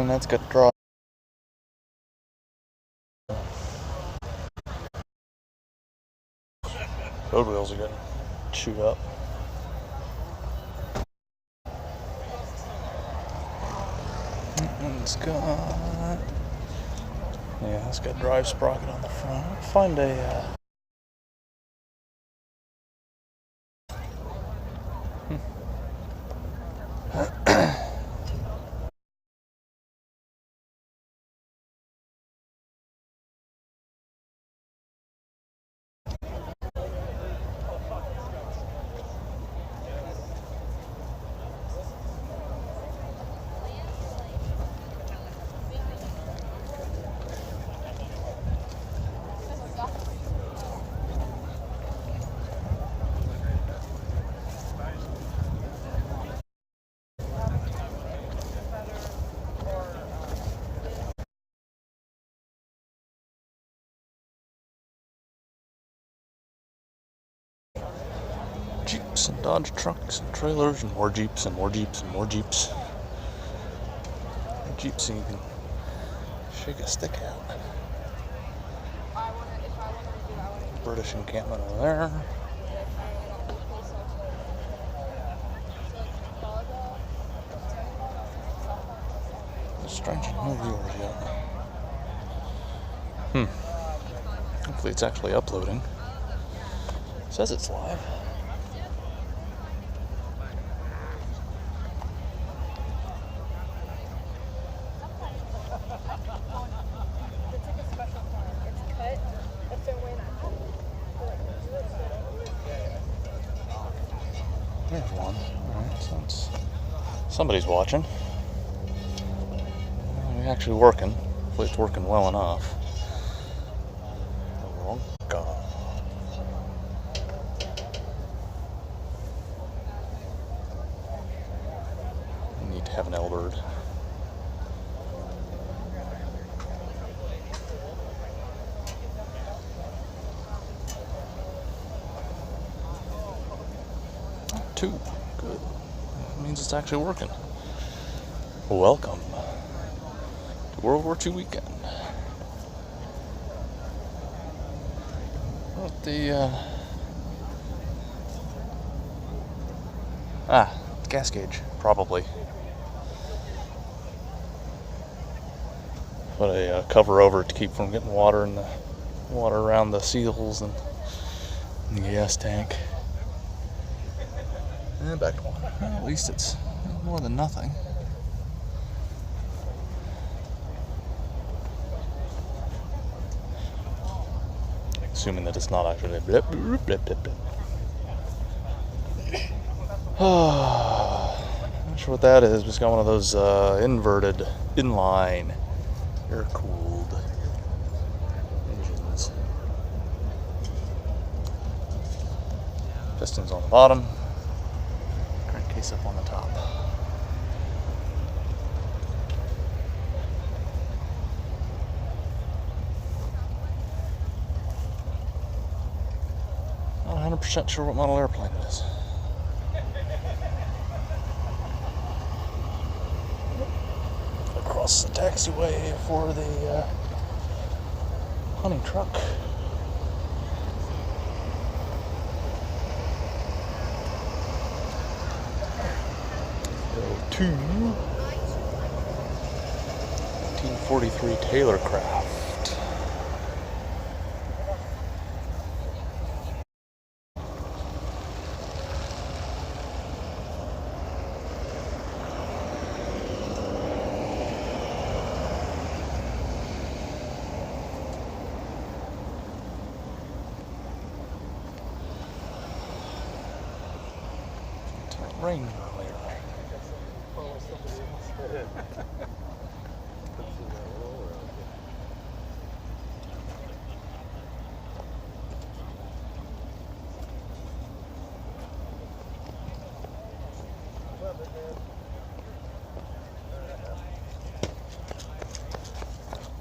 That's good draw. Road wheels are getting chewed up. It's got, yeah, it's got drive sprocket on the front. Find a Jeeps and Dodge trucks and trailers and more Jeeps and more Jeeps and more Jeeps. Jeeps, you can shake a stick out. British encampment over there. Strange, no viewers yet. Hopefully it's actually uploading. It says it's live. There's one. Alright, so somebody's watching. It's actually working. Hopefully it's working well enough. I need to have an L-bird. Two. Good. That means it's actually working. Welcome to World War II weekend. What the gas gauge, probably. Put a cover over it to keep from getting water in the water around the seals and the gas tank. And back to one. Well, at least it's more than nothing. Assuming that it's not actually blip, blip, blip, blip, blip. Not sure what that is, but it's got one of those inverted inline air-cooled engines. Pistons on the bottom. Case up on the top. Not 100% sure what model airplane it is. Across the taxiway for the hunting truck. To 1943 Taylor Craft. Rain earlier.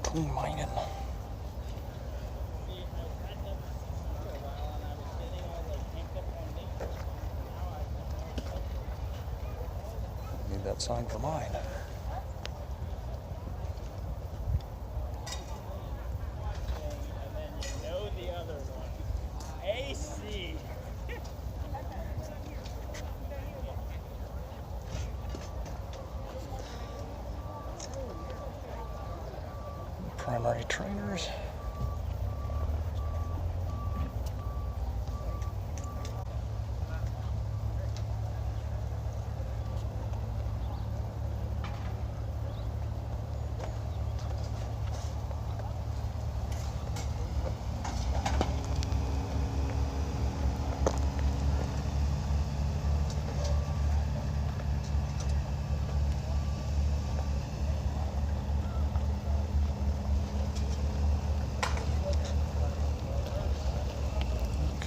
clean mining. Need that sign for mine. Primary trainers.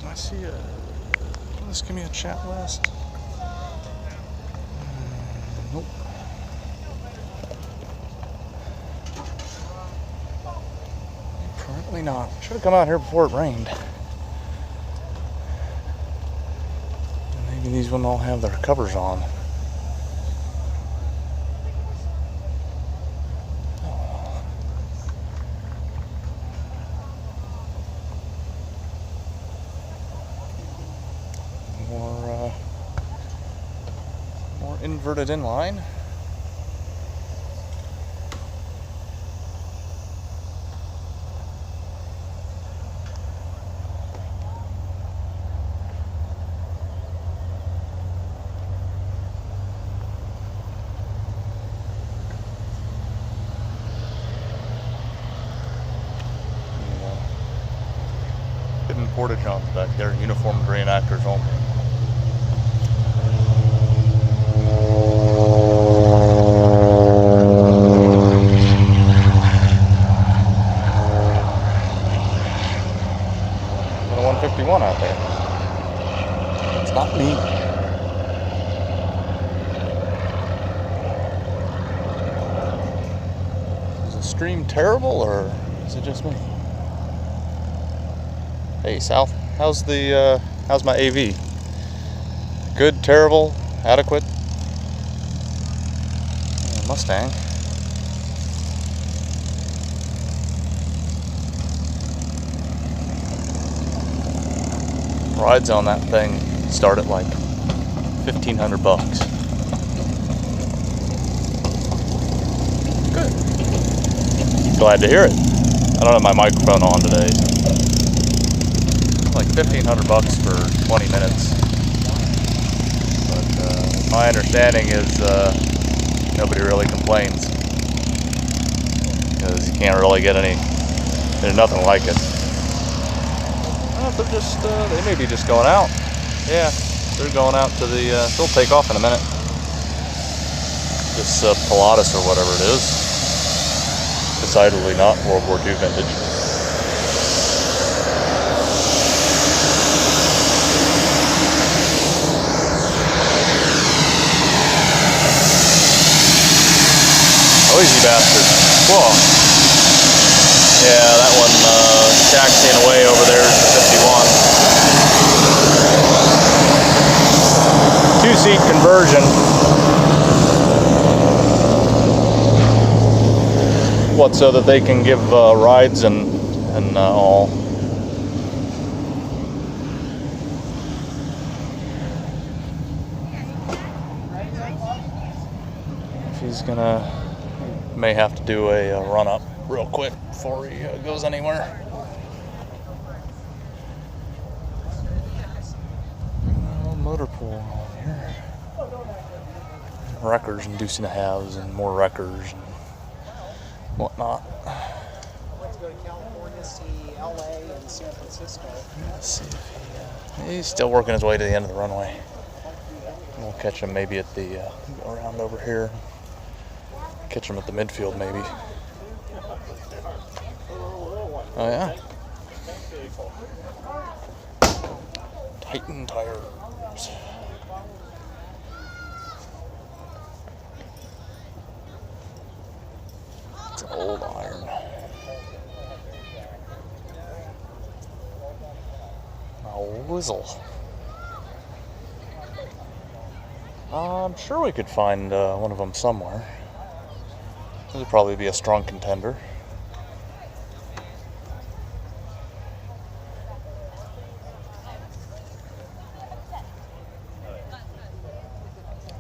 I see this give me a chat list. Nope. Apparently not. Should have come out here before it rained. Maybe these wouldn't all have their covers on. More inverted inline. Hidden porta-johns back there, uniformed reenactors only. Out there. It's not me. Is the stream terrible or is it just me? Hey South, how's my AV? Good, terrible, adequate? Mustang. Rides on that thing start at like $1,500. Good. Glad to hear it. I don't have my microphone on today. Like $1,500 for 20 minutes. But my understanding is nobody really complains because you can't really get there's nothing like it. They're just, they may be just going out. Yeah, they're going out to the, they'll take off in a minute. This Pilatus or whatever it is. Decidedly not World War II vintage. Noisy bastard. Whoa. Yeah, that one taxiing away over there is 51. Two-seat conversion. What, so that they can give rides and all. If he's gonna, may have to do a run-up real quick before he goes anywhere. Motor pool on here. Wreckers and deuce and a halves and more wreckers and whatnot. Let's go to California, see LA and San Francisco. Let's see if he's still working his way to the end of the runway. We'll catch him maybe at the go around over here. Catch him at the midfield maybe. Oh yeah. Titan tires. It's an old iron. A whizzle. I'm sure we could find one of them somewhere. This would probably be a strong contender.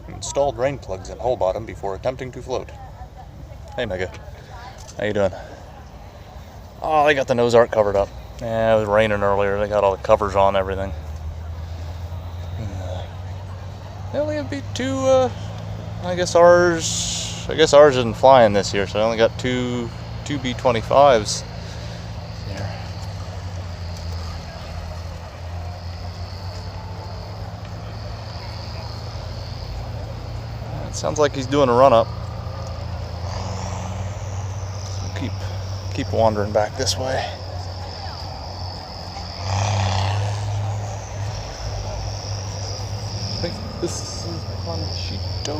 Installed rain plugs in hull bottom before attempting to float. Hey Mega, how you doing? Oh, they got the nose arc covered up. Yeah, it was raining earlier. They got all the covers on everything. They only have two. I guess ours isn't flying this year, so I only got two B-25s here. It sounds like he's doing a run-up. So keep wandering back this way. I think this is Panchito.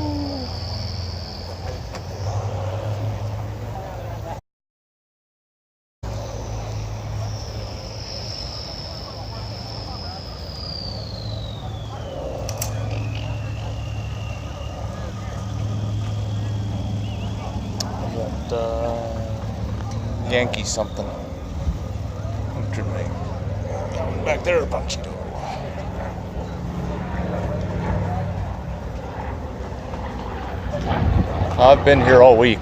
Yankee something. Back there, Panchito. I've been here all week.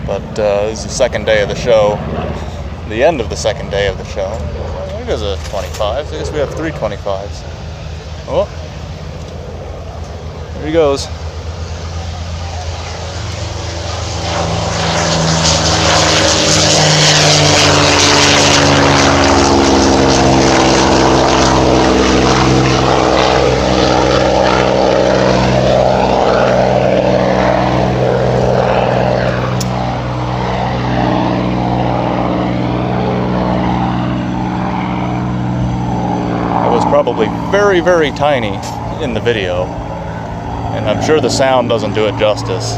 But this is the second day of the show. The end of the second day of the show. There goes a 25. I guess we have 3 25s. Oh. There he goes. Probably very, very tiny in the video, and I'm sure the sound doesn't do it justice.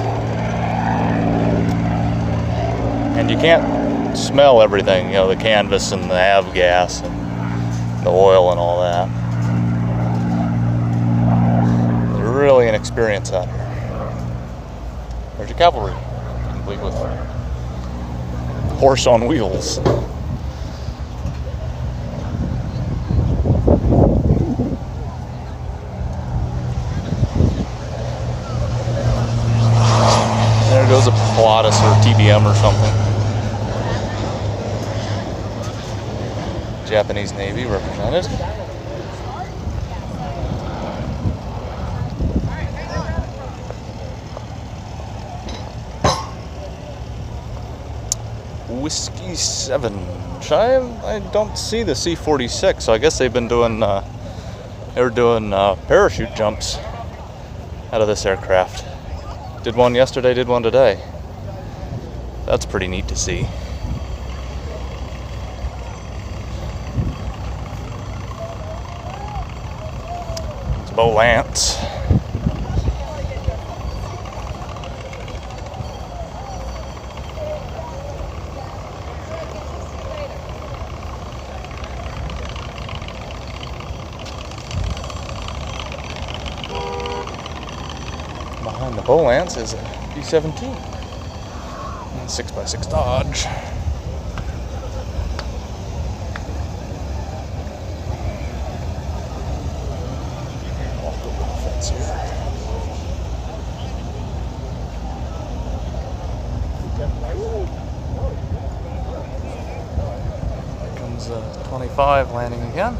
And you can't smell everything, you know, the canvas and the avgas and the oil and all that. They're really an experience out here. There's your cavalry, complete with horse on wheels. There goes a Pilatus or TBM or something. Japanese Navy represented. Whiskey 7. I don't see the C-46, so I guess they've been doing parachute jumps out of this aircraft. Did one yesterday, did one today. That's pretty neat to see. It's Bo Lance. Behind the Bo Lance is a B-17. 6x6 Dodge. Walk over the fence here. Here comes 25 landing again.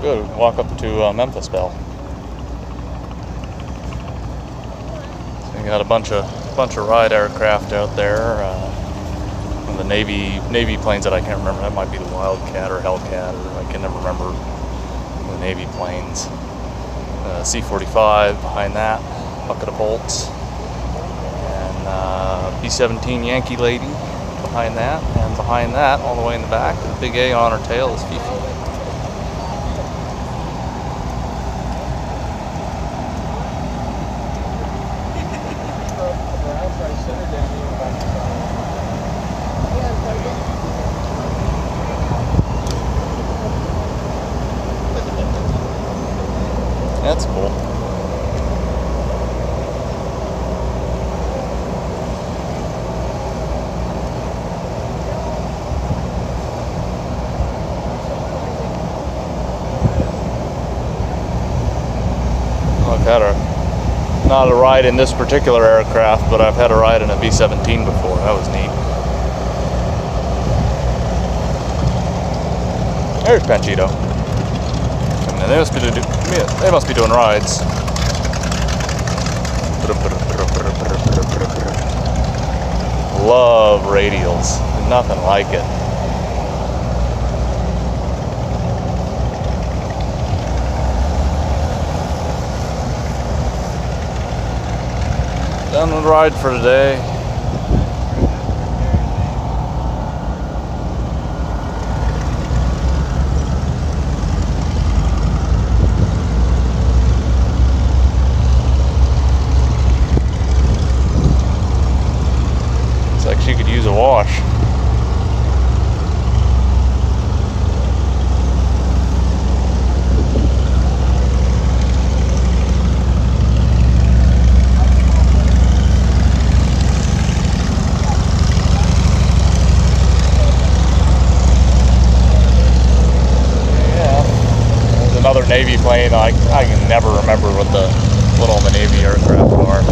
Good. Walk up to Memphis Bell. So you got a bunch of ride aircraft out there. The Navy planes that I can't remember. That might be the Wildcat or Hellcat, or I can never remember the Navy planes. C-45 behind that, bucket of bolts, B-17 Yankee Lady behind that, and behind that, all the way in the back, the big A on her tail is Fifi. That's cool. I've had not a ride in this particular aircraft, but I've had a ride in a B-17 before. That was neat. There's Panchito. And they must be doing rides. Love radials. Nothing like it. Done with the ride for today. Looks like she could use a wash. Another Navy plane. I can never remember what all the Navy aircraft are.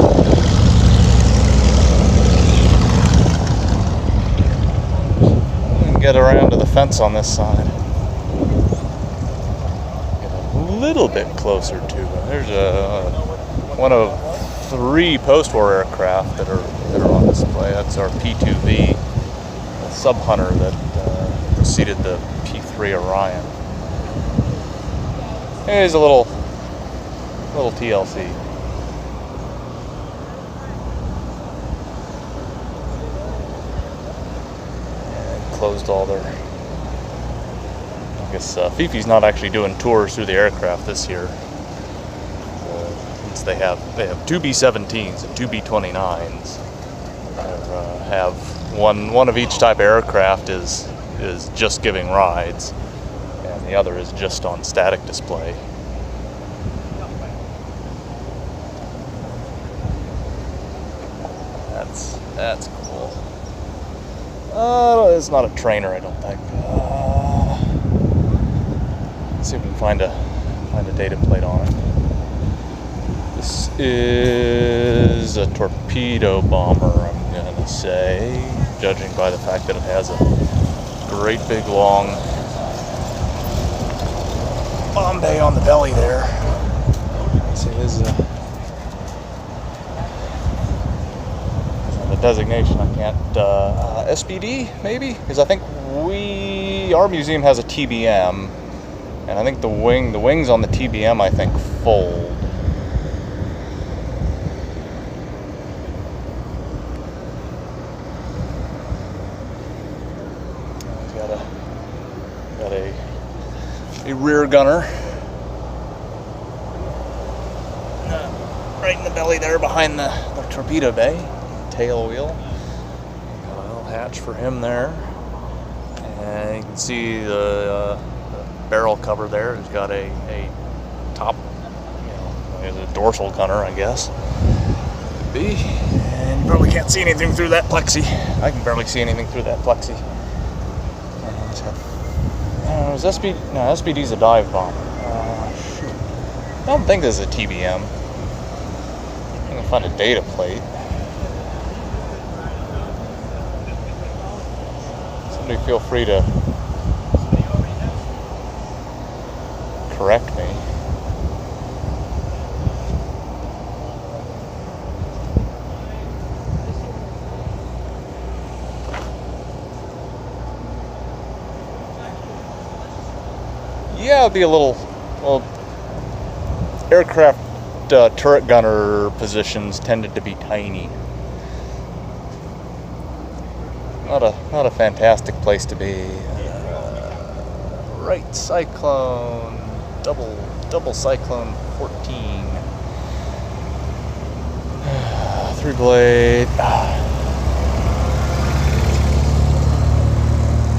Get around to the fence on this side. Get a little bit closer to it. There's one of 3 post-war aircraft that are on display. That's our P2V, a sub hunter that preceded the P3 Orion. Here's a little TLC. And closed all their. I guess Fifi's not actually doing tours through the aircraft this year. Since they have 2 B-17s and 2 B-29s. Have one of each type of aircraft is just giving rides. The other is just on static display. That's cool. It's not a trainer, I don't think. Let's see if we can find a data plate on it. This is a torpedo bomber, I'm gonna say, judging by the fact that it has a great big long bomb bay on the belly there. See, this is the designation. I can't. SPD maybe, because I think our museum has a TBM, and I think the wings on the TBM I think fold. Got a rear gunner right in the belly there behind the torpedo bay, tail wheel. Got a little hatch for him there, and you can see the barrel cover there. It's got a top, a dorsal gunner, I guess. Could be. And you probably can't see anything through that plexi. I can barely see anything through that plexi. SPD's a dive bomber. Shoot. I don't think this is a TBM. I can find a data plate. Somebody feel free to correct me. Yeah, it'd be a little aircraft turret gunner positions tended to be tiny. not a fantastic place to be. Right cyclone, double cyclone 14. 3-blade.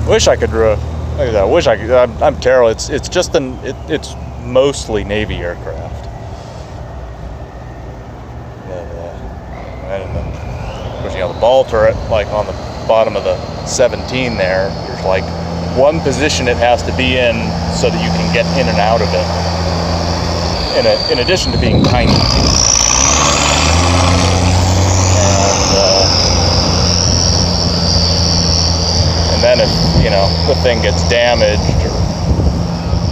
Wish I could look at that. Wish I could. I'm terrible. It's just it's mostly Navy aircraft. And then, of course, you know, the ball turret, like on the bottom of the 17 there, there's like one position it has to be in so that you can get in and out of it. In addition to being tiny. And then if, you know, the thing gets damaged or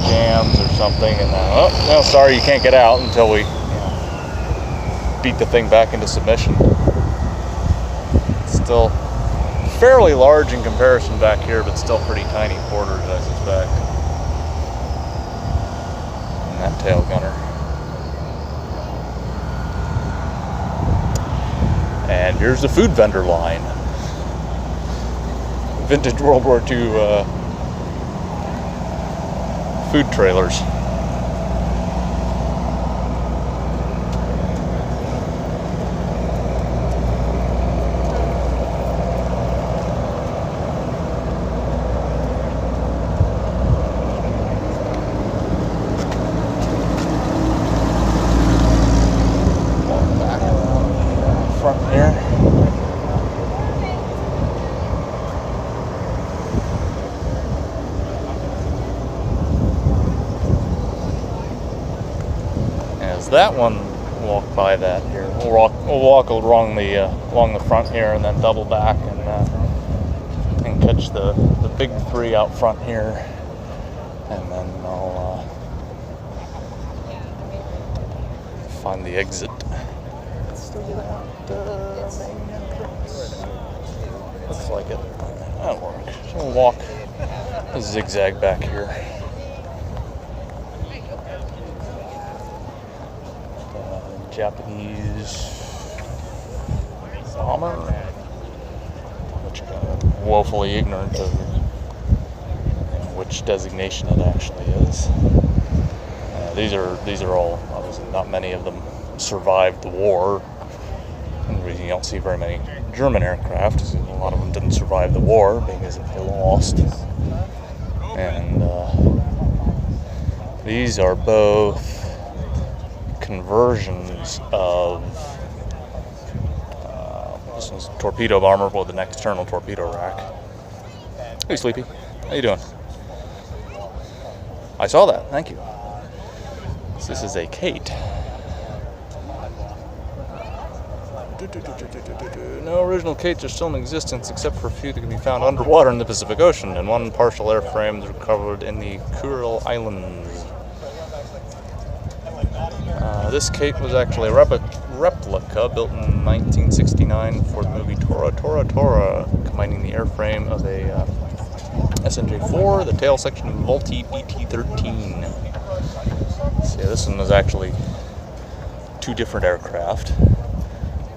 jams or something, and oh, well, sorry, you can't get out until we, you know, beat the thing back into submission. It's still fairly large in comparison back here, but still pretty tiny quarters, I suspect. And that tail gunner. And here's the food vendor line. Vintage World War II food trailers. Back front here. As that one walk by that here, we'll walk along the front here and then double back and catch the big three out front here, and then I'll find the exit. Main entrance. Looks like it. That'll work. So we'll walk a zigzag back here. Japanese bomber, which I'm woefully ignorant of which designation it actually is. These are all, obviously not many of them survived the war. And the reason you don't see very many German aircraft is a lot of them didn't survive the war because they lost. And these are both conversions of this one's torpedo bomber with an external torpedo rack. Hey, Sleepy, how you doing? I saw that. Thank you. So this is a Kate. No original Kates are still in existence except for a few that can be found underwater in the Pacific Ocean, and one partial airframe is recovered in the Kuril Islands. This Kate was actually a replica built in 1969 for the movie Tora, combining the airframe of a SNJ-4, the tail section of Vultee BT-13. So yeah, this one was actually two different aircraft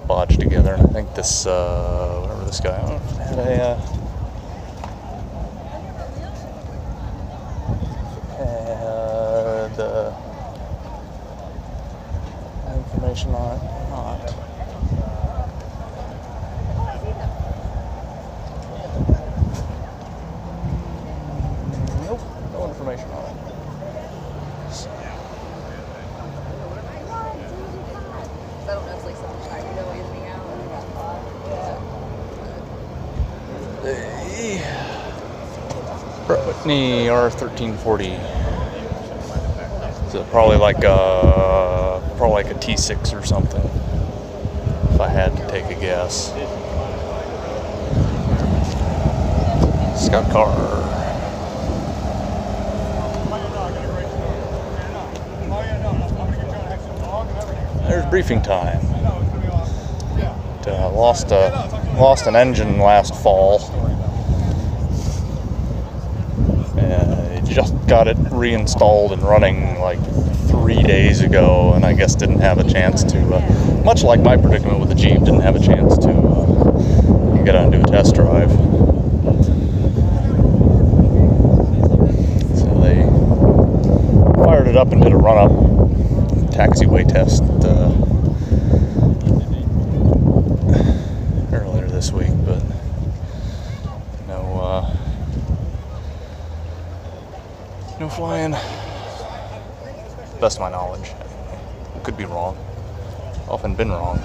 bodged together, and I think this, whatever this guy, I don't know if it had information on it or not. Nope, no information on it. So. Brett Whitney R1340. So probably like a T6 or something, if I had to take a guess. Scout car. There's briefing time. Lost an engine last fall. Just got it reinstalled and running like 3 days ago, and I guess didn't have a chance to, much like my predicament with the Jeep, didn't have a chance to get on and do a test drive. started up and did a run-up taxiway test earlier this week, but no flying. Best of my knowledge. Could be wrong. Often been wrong.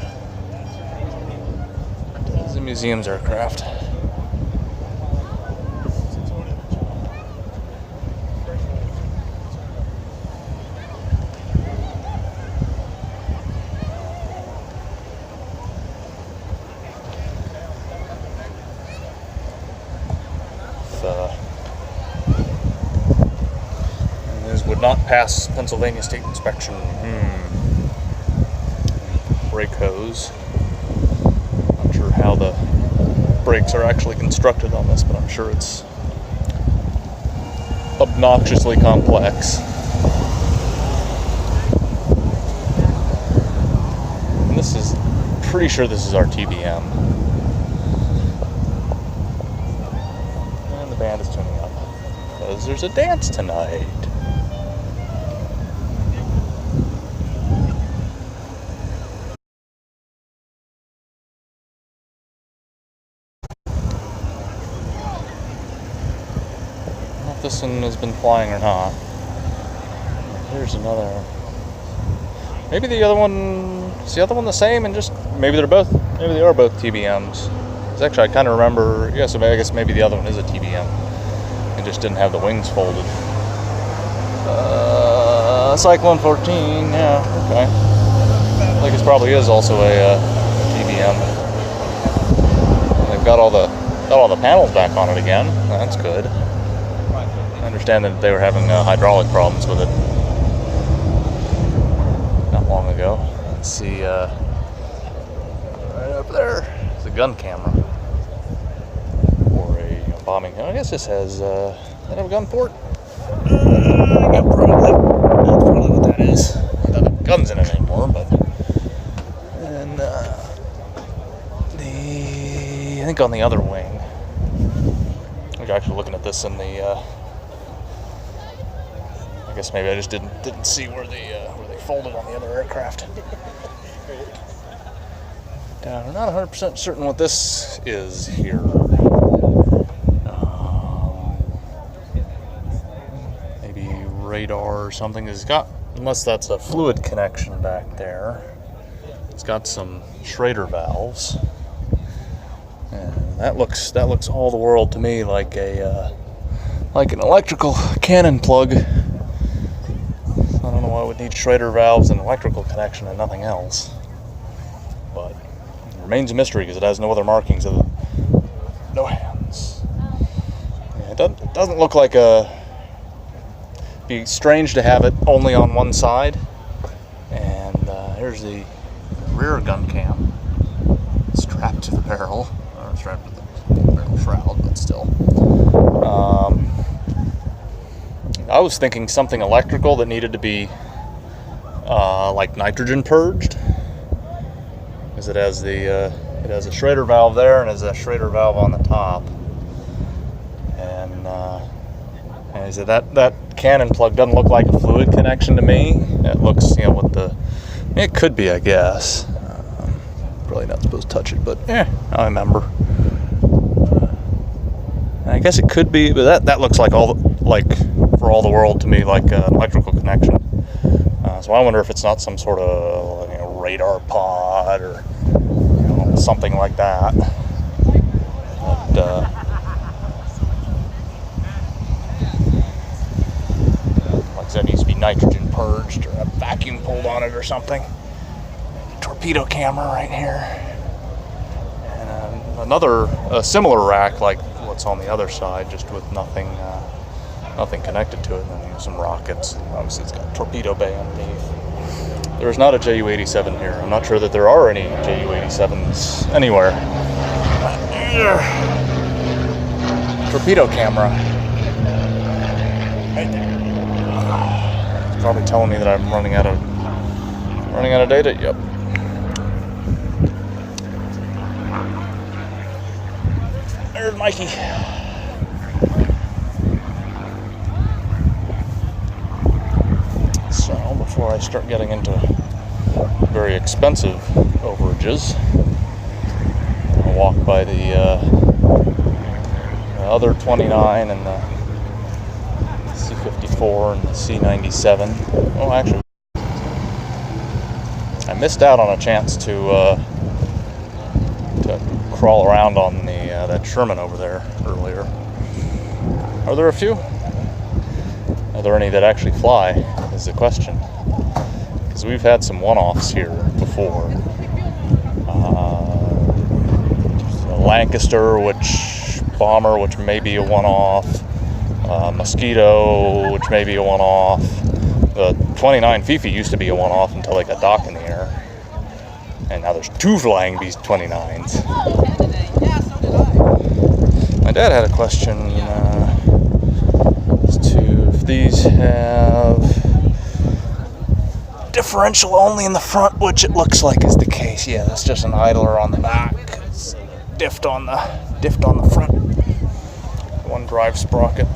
This is a museum's aircraft. These would not pass Pennsylvania state inspection. Brake hose. Not sure how the brakes are actually constructed on this, but I'm sure it's obnoxiously complex. And this is, pretty sure this is our TBM. And the band is tuning up because there's a dance tonight. This one has been flying or not. Here's another. Maybe the other one. Is the other one the same? And just maybe they're both. Maybe they are both TBMs. Because actually, I kind of remember. Yeah, so I guess maybe the other one is a TBM. It just didn't have the wings folded. Cyclone 14. Yeah. Okay. I think this probably is also a TBM. They've got all the panels back on it again. That's good. I understand that they were having hydraulic problems with it not long ago. Let's see, right up there is a gun camera for a bombing. I guess this has, does it have a gun port? Yeah, probably. That's probably what that is. It doesn't have guns in it anymore, but. And I think on the other wing, I'm actually looking at this in the. I guess maybe I just didn't see where they folded on the other aircraft. I'm not 100% certain what this is here. Maybe radar or something. It's got, unless that's a fluid connection back there. It's got some Schrader valves. And that looks all the world to me like an electrical cannon plug. I don't know why it would need Schrader valves and electrical connection and nothing else. But it remains a mystery because it has no other markings other than no hands. Yeah, it doesn't look like it'd be strange to have it only on one side. And here's the rear gun cam strapped to the barrel. Or strapped to the barrel shroud, but still. I was thinking something electrical that needed to be like nitrogen purged, because it has a Schrader valve there and has a Schrader valve on the top, and I said that cannon plug doesn't look like a fluid connection to me. It looks, it could be, I guess. Probably not supposed to touch it, but I remember. I guess it could be, but that looks like for all the world to me like an electrical connection. So I wonder if it's not some sort of radar pod or something like that. But like I said, it needs to be nitrogen purged or a vacuum pulled on it or something. Torpedo camera right here, and a similar rack like what's on the other side, just with nothing connected to it, and then some rockets, and obviously it's got a torpedo bay underneath. There's not a JU-87 here. I'm not sure that there are any JU-87s anywhere. Torpedo camera right there. It's probably telling me that I'm running out of data. Yep. There's Mikey. start getting into very expensive overages. I'll walk by the other 29 and the C54 and the C97. Oh, actually, I missed out on a chance to crawl around on the that Sherman over there earlier. Are there a few? Are there any that actually fly, is the question. Because we've had some one-offs here before. A Lancaster, bomber, which may be a one-off. Mosquito, which may be a one-off. The 29 Fifi used to be a one-off until they got docked in the air. And now there's 2 flying Beast 29s. My dad had a question as to if these have differential only in the front, which it looks like is the case. Yeah, that's just an idler on the back. It's diffed on the front. One drive sprocket.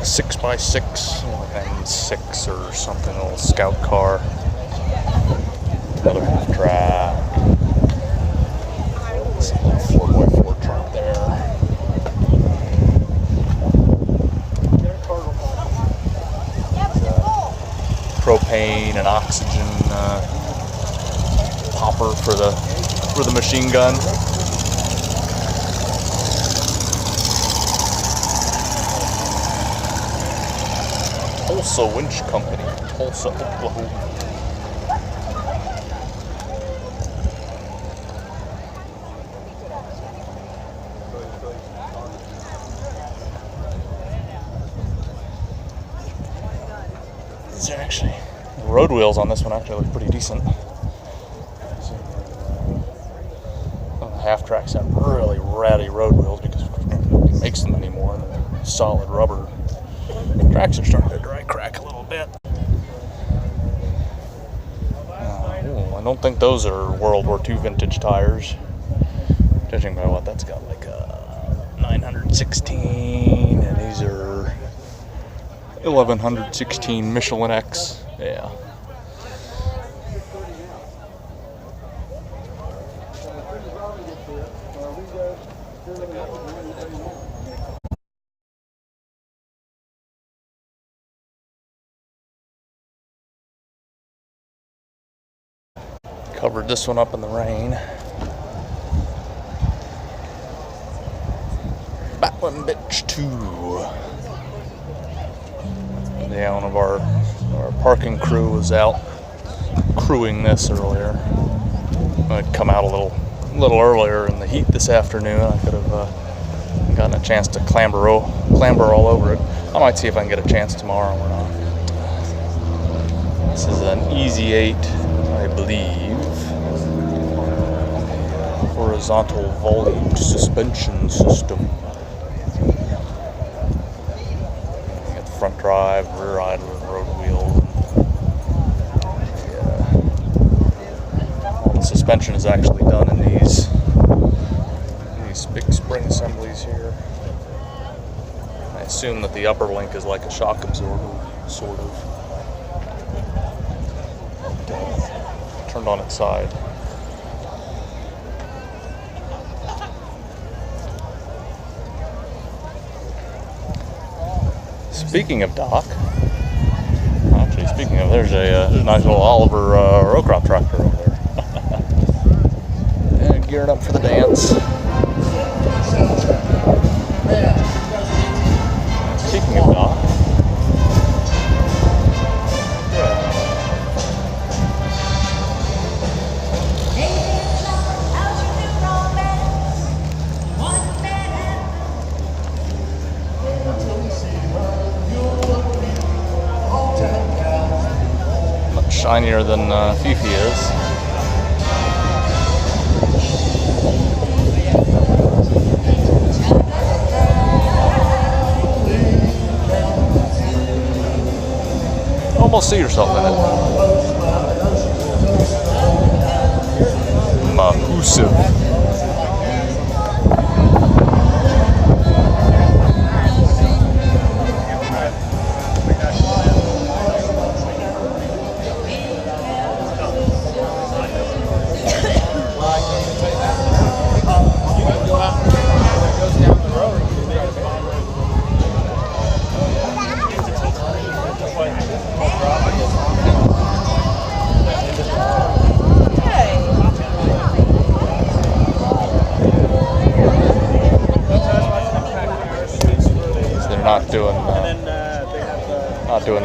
6x6 and 6 or something, a little scout car. Another half track. Some little 4x4 truck there. Propane and oxygen popper for the machine gun. Tulsa Winch Company, Tulsa, Oklahoma. These are actually, the road wheels on this one actually look pretty decent. Half tracks have really ratty road wheels because nobody makes them anymore. They're solid rubber. Tracks are starting to dry crack a little bit. I don't think those are World War II vintage tires. Judging by what that's got, like a 916, and these are 1116 Michelin X. Yeah. Covered this one up in the rain. Battling bitch 2. Yeah, one of our parking crew was out crewing this earlier. I'd come out a little earlier in the heat this afternoon. I could have gotten a chance to clamber all over it. I might see if I can get a chance tomorrow or not. This is an Easy 8, I believe. Horizontal volute suspension system. You got the front drive, rear idler, and road wheel. All the suspension is actually done in these big spring assemblies here. I assume that the upper link is like a shock absorber, sort of. Turned on its side. Speaking of dock, there's a nice little Oliver row crop tractor over there. And gearing up for the dance. Speaking of dock, shinier than Fifi is. Almost see yourself in it. Mahusive.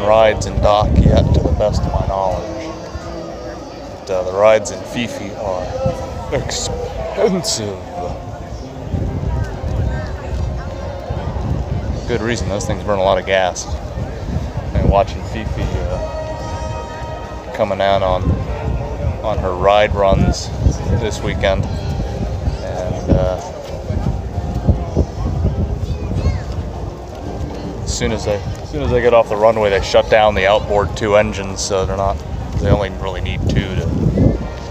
rides in dock yet, to the best of my knowledge. But, the rides in Fifi are expensive. Good reason, those things burn a lot of gas. And watching Fifi coming out on her ride runs this weekend, and as soon as they get off the runway, they shut down the outboard 2 engines, so they only really need 2 to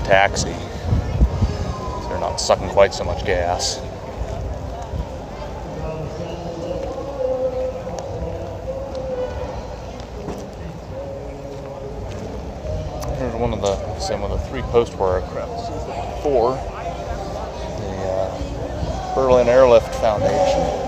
taxi. So they're not sucking quite so much gas. Here's one of the 3 post-war aircraft. 4, the Berlin Airlift Foundation.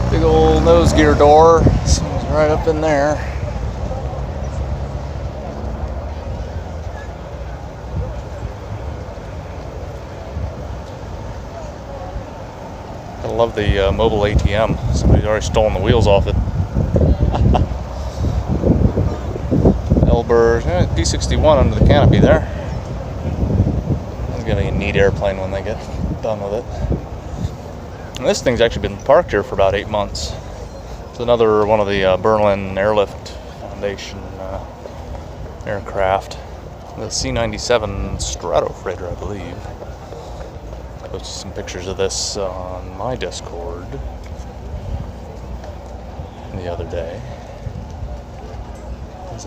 Big old nose gear door, it's right up in there. I love the mobile ATM. Somebody's already stolen the wheels off it. Elbers, B-61 under the canopy there. It's gonna be a neat airplane when they get done with it. And this thing's actually been parked here for about 8 months. It's another one of the Berlin Airlift Foundation aircraft. The C-97 Stratofreighter, I believe. I posted some pictures of this on my Discord the other day. It's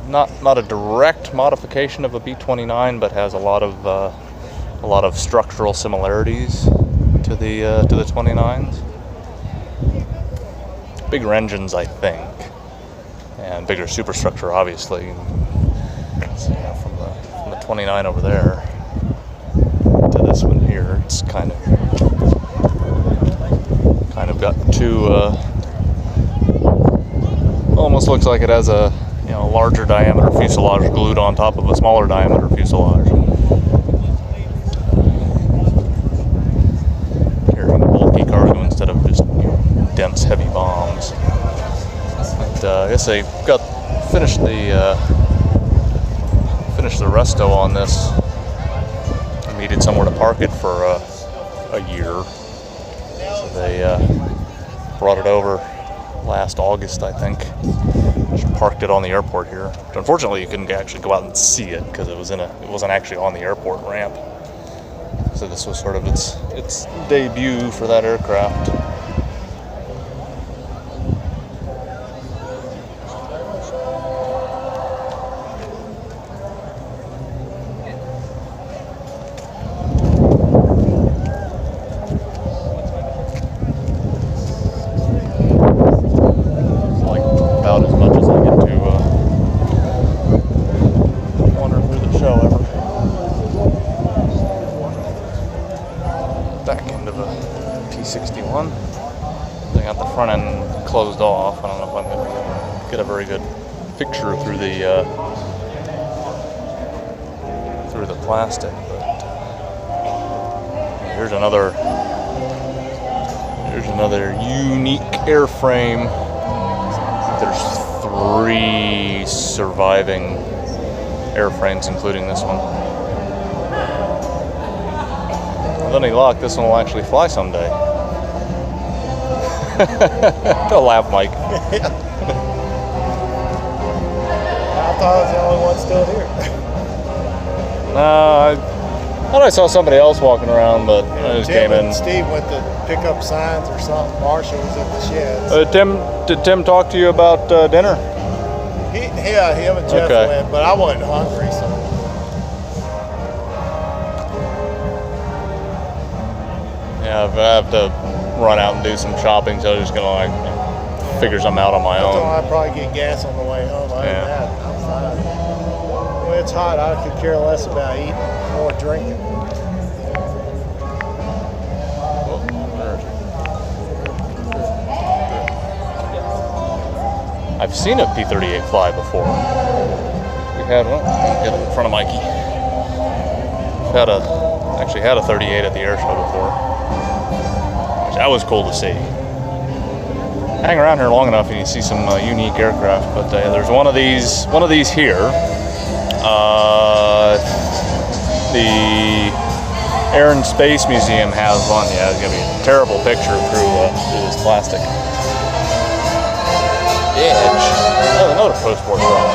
not a direct modification of a B-29, but has a lot of structural similarities to the 29s. Bigger engines, I think, and bigger superstructure, obviously. So, from the 29 over there to this one here, it's kind of got 2. Almost looks like it has a larger diameter fuselage glued on top of a smaller diameter fuselage. Instead of just dense, heavy bombs. And, I guess they finished the resto on this. I needed somewhere to park it for a year, so they brought it over last August, I think. Just parked it on the airport here. But unfortunately, you couldn't actually go out and see it because it wasn't actually on the airport ramp. So this was sort of its debut for that aircraft. It's like about as much as I get to wander through the show ever. Back end of a T-61. They got the front end closed off. I don't know if I'm going to get a very good picture through the plastic, but here's another unique airframe. There's 3 surviving airframes, including this one. With any luck, this one will actually fly someday. Don't laugh, Mike. I thought I was the only one still here. I thought I saw somebody else walking around, but I just Tim came in. and Steve went to pick up signs or something. Marshall was at the sheds. Did Tim talk to you about dinner? Him and Jeff Okay. went, but I wasn't hungry, so. Yeah, I have to run out and do some shopping, so I'm just gonna figures I'm out on my own. I'd probably get gas on the way home. Other than that, I'm fine. When it's hot, I could care less about eating, more drinking. I've seen a P-38 fly before. We had one. Get it in front of Mikey. Actually had a 38 at the air show before. That was cool to see. Hang around here long enough and you see some unique aircraft. But there's one of these here. The Air and Space Museum has one. Yeah, it's gonna be a terrible picture through this plastic. Edge. Oh, another post-war truck.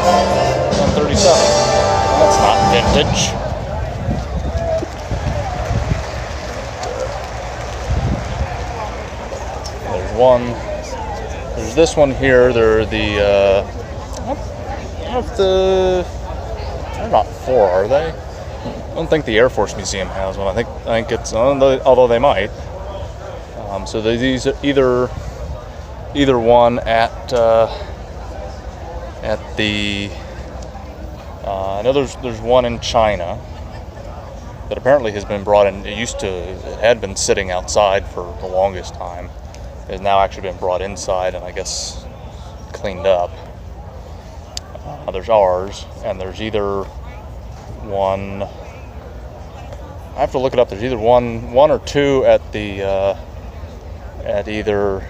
137. That's not vintage. There's one. There's this one here. They're the. They're not 4, are they? I don't think the Air Force Museum has one. I think it's. Although they might. So these are either one at the. I know there's one in China that apparently has been brought in. It had been sitting outside for the longest time. It has now actually been brought inside and I guess cleaned up. There's ours, and there's either one. I have to look it up. There's either one or two at the at either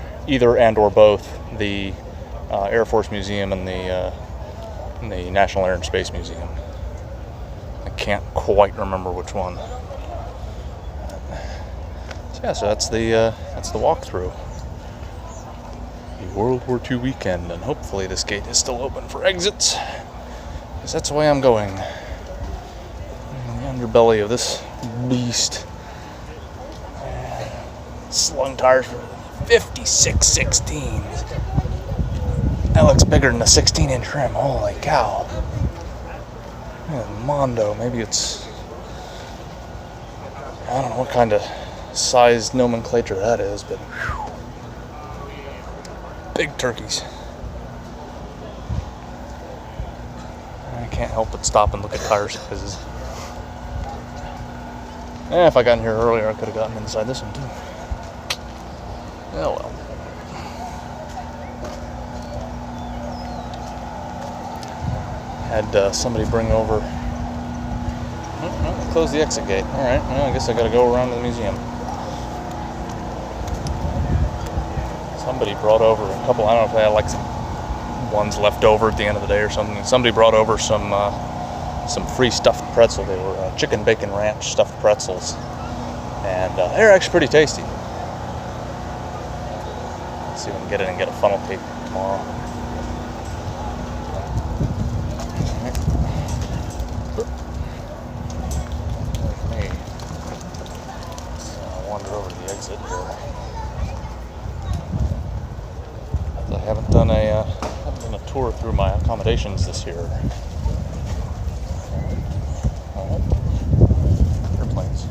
and or both the Air Force Museum and the National Air and Space Museum. I can't quite remember which one. So yeah, so that's the walkthrough. The World War II weekend, and hopefully this gate is still open for exits, because that's the way I'm going. In the underbelly of this beast. Slung tires for 5616s. That looks bigger than the 16-inch rim. Holy cow. Mondo. Maybe it's... I don't know what kind of size nomenclature that is, but... Whew. Big turkeys. I can't help but stop and look at tire sizes. If I got in here earlier, I could have gotten inside this one too. Oh well. Had somebody bring over. Close the exit gate. All right. Well, I guess I got to go around to the museum. Somebody brought over a couple. I don't know if they had like some ones left over at the end of the day or something. Somebody brought over some free stuffed pretzel. They were chicken bacon ranch stuffed pretzels, and they're actually pretty tasty. Let's see if we can get in and get a funnel cake tomorrow. There's me. Let's wander over to the exit here. I haven't done a tour through my accommodations this year. Airplanes.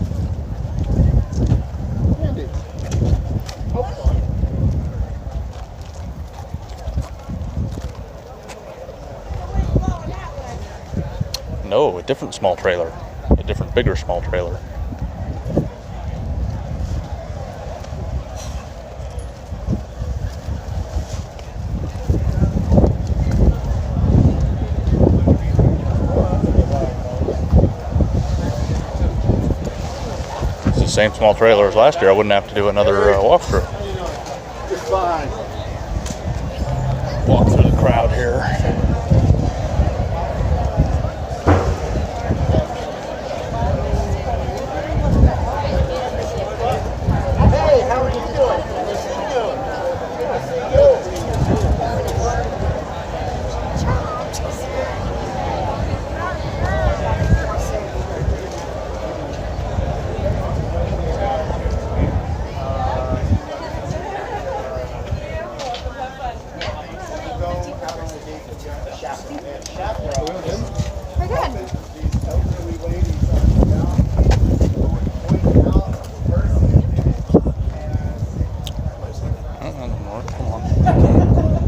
No, a different small trailer. A different, bigger small trailer. Same small trailer as last year. I wouldn't have to do another walkthrough. You're fine. Walk through the crowd here. Hey, how are you doing? Good to see you. Good to see you. We're good. Come on.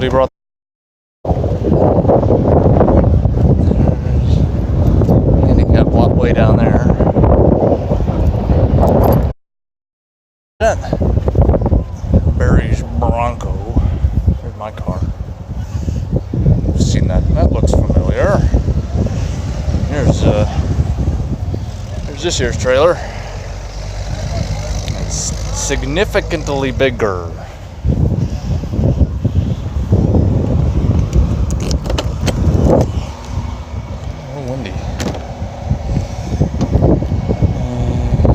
Somebody brought. Handicap walkway down there. Barry's Bronco. Here's my car. I've seen that. That looks familiar. Here's this year's trailer. It's significantly bigger.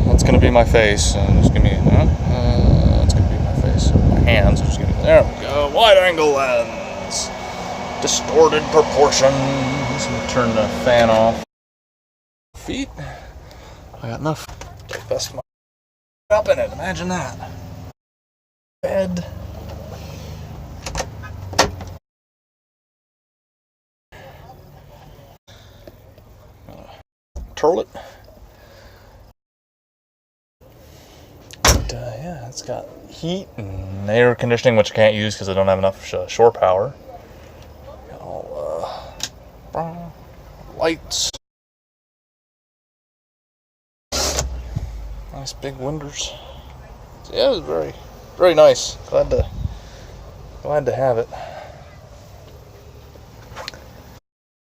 That's gonna be my face. Just give me. That's gonna be my face. My hands. Just give me. There we go. Wide angle lens. Distorted proportions. Let me turn the fan off. Feet. I got enough. Best my up in it. Imagine that. Bed. Turlet. Yeah, it's got heat and air conditioning, which I can't use because I don't have enough shore power. Got all lights. Nice big windows. So yeah, it was very, very nice. Glad to have it.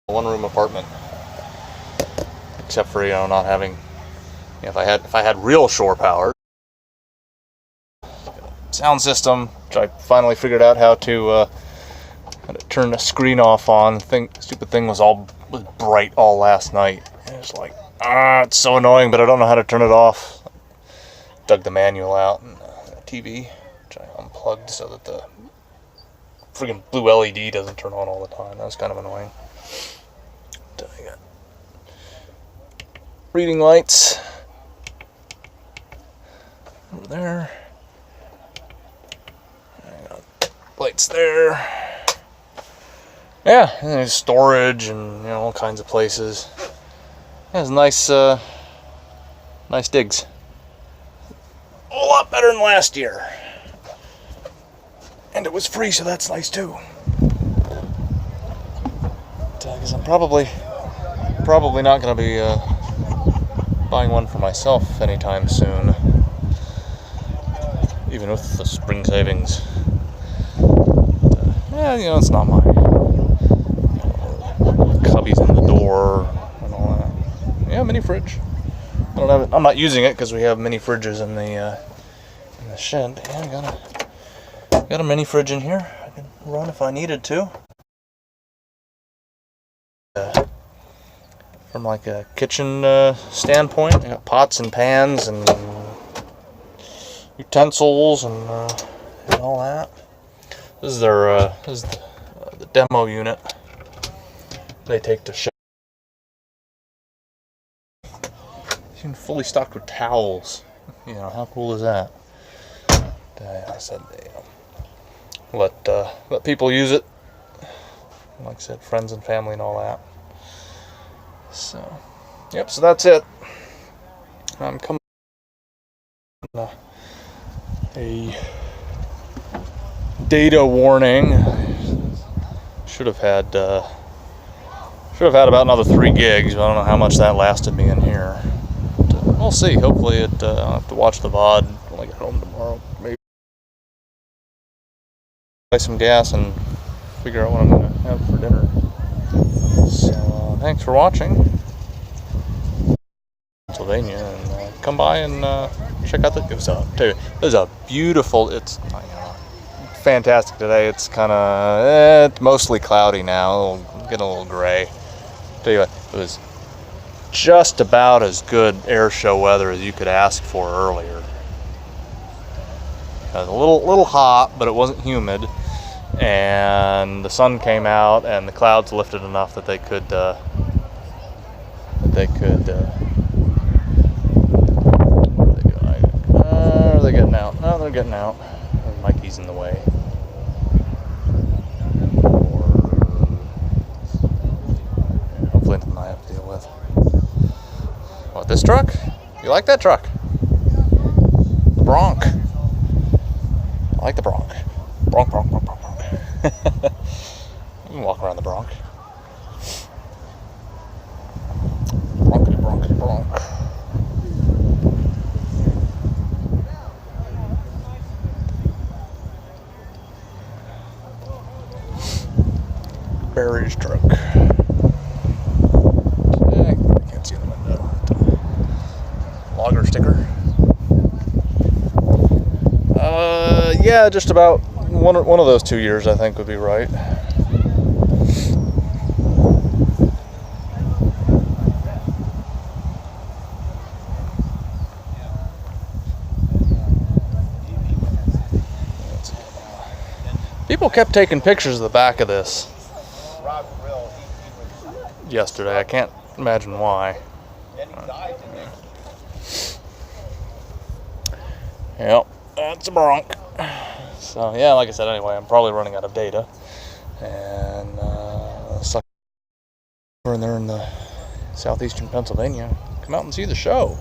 One-room apartment, except for not having. If I had real shore power. Sound system, which I finally figured out how to turn the screen off on. Stupid thing was bright all last night. And it's like, it's so annoying, but I don't know how to turn it off. Dug the manual out and the TV, which I unplugged so that the friggin' blue LED doesn't turn on all the time. That was kind of annoying. I got reading lights over there. Lights there. Yeah, and there's storage and all kinds of places. Yeah, it's nice, nice digs. A lot better than last year, and it was free, so that's nice too. Because I'm probably not going to be buying one for myself anytime soon, even with the spring savings. Yeah, it's not mine. Cubbies in the door and all that. Yeah, mini fridge. I don't have it. I'm not using it because we have mini fridges in the shed. Yeah, got a mini fridge in here. I can run if I needed to. From like a kitchen standpoint, I got pots and pans and utensils and all that. This is the demo unit. They take to show. Even fully stocked with towels. How cool is that? I said let people use it. Like I said, friends and family and all that. So, yep. So that's it. I'm coming. A data warning. Should have had about another 3 gigs, but I don't know how much that lasted me in here. But, we'll see. Hopefully I'll have to watch the VOD when I get home tomorrow. Maybe buy some gas and figure out what I'm going to have for dinner. So thanks for watching. Pennsylvania, and come by and check out it was a beautiful. It's fantastic today. It's kind of it's mostly cloudy now. It'll get a little gray. Tell you what, it was just about as good air show weather as you could ask for earlier. It was a little hot, but it wasn't humid, and the sun came out, and the clouds lifted enough that they could. Are they getting out? No, they're getting out. Mikey's in the way. Hopefully nothing I have to deal with. What, this truck? You like that truck? The Bronc. I like the Bronc. Bronc. Barry's truck. I can't see the window. Logger sticker. Yeah, just about one of those 2 years, I think, would be right. People kept taking pictures of the back of this yesterday. I can't imagine why. Yep, that's a bronc. So yeah, like I said, anyway, I'm probably running out of data, and suck over there in the southeastern Pennsylvania. Come out and see the show.